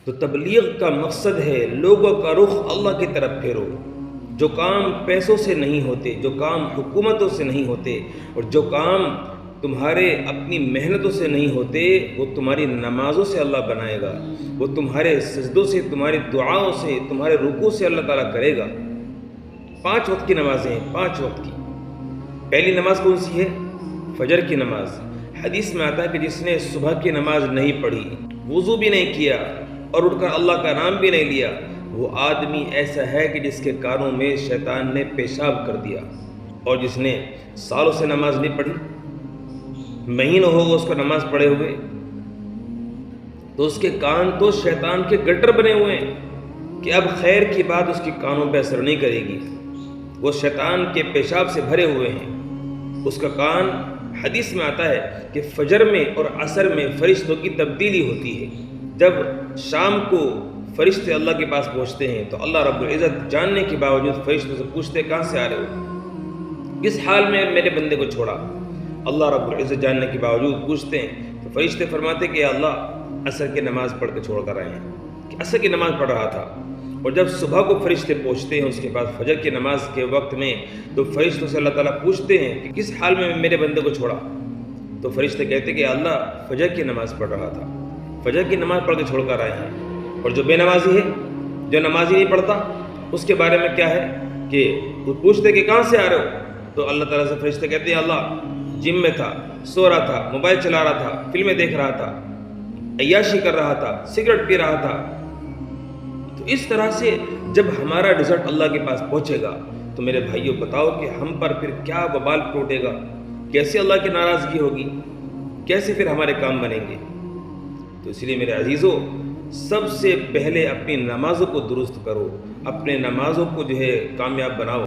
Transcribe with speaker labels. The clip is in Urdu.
Speaker 1: تو تبلیغ کا مقصد ہے لوگوں کا رخ اللہ کی طرف پھیرو۔ جو کام پیسوں سے نہیں ہوتے، جو کام حکومتوں سے نہیں ہوتے، اور جو کام تمہارے اپنی محنتوں سے نہیں ہوتے، وہ تمہاری نمازوں سے اللہ بنائے گا، وہ تمہارے سجدوں سے، تمہاری دعاؤں سے، تمہارے رکوع سے اللہ تعالیٰ کرے گا۔ 5 وقت کی نمازیں ہیں، 5 وقت کی۔ پہلی نماز کون سی ہے؟ فجر کی نماز۔ حدیث میں آتا ہے کہ جس نے صبح کی نماز نہیں پڑھی، وضو بھی نہیں کیا اور اٹھ کر اللہ کا نام بھی نہیں لیا، وہ آدمی ایسا ہے کہ جس کے کانوں میں شیطان نے پیشاب کر دیا۔ اور جس نے سالوں سے نماز نہیں پڑھی، مہینوں ہو گئے اس کو نماز پڑھے ہوئے، تو اس کے کان تو شیطان کے گٹر بنے ہوئے ہیں کہ اب خیر کی بات اس کے کانوں پہ اثر نہیں کرے گی، وہ شیطان کے پیشاب سے بھرے ہوئے ہیں۔ اس کا کان، حدیث میں آتا ہے کہ فجر میں اور عصر میں فرشتوں کی تبدیلی ہوتی ہے۔ جب شام کو فرشتے اللہ کے پاس پہنچتے ہیں تو اللہ رب العزت جاننے کے باوجود فرشتوں سے پوچھتے کہاں سے آ رہے ہو، کس حال میں میرے بندے کو چھوڑا۔ اللہ رب العزت جاننے کے باوجود پوچھتے ہیں تو فرشتے فرماتے کہ اللہ عصر کی نماز پڑھ کے چھوڑ کر آئے ہیں، کہ عصر کی نماز پڑھ رہا تھا۔ اور جب صبح کو فرشتے پہنچتے ہیں اس کے بعد فجر کی نماز کے وقت میں، تو فرشتوں سے اللہ تعالیٰ پوچھتے ہیں کہ کس حال میں میرے بندے کو چھوڑا، تو فرشتے کہتے کہ اللہ فجر کی نماز پڑھ رہا تھا، فجر کی نماز پڑھ کے چھوڑ کر آئے ہیں۔ اور جو بے نمازی ہے، جو نمازی نہیں پڑھتا، اس کے بارے میں کیا ہے کہ وہ پوچھتے کہ کہاں سے آ رہے ہو، تو اللہ تعالیٰ سے فرشتے کہتے ہیں اللہ جم میں تھا، سو رہا تھا، موبائل چلا رہا تھا، فلمیں دیکھ رہا تھا، عیاشی کر رہا تھا، سگریٹ پی رہا تھا۔ تو اس طرح سے جب ہمارا رزلٹ اللہ کے پاس پہنچے گا تو میرے بھائیوں بتاؤ کہ ہم پر پھر کیا وبال ٹوٹے گا، کیسے اللہ کی ناراضگی ہوگی، کیسے پھر ہمارے کام بنیں گے۔ تو اس لیے میرے عزیزوں، سب سے پہلے اپنی نمازوں کو درست کرو، اپنے نمازوں کو کامیاب بناؤ۔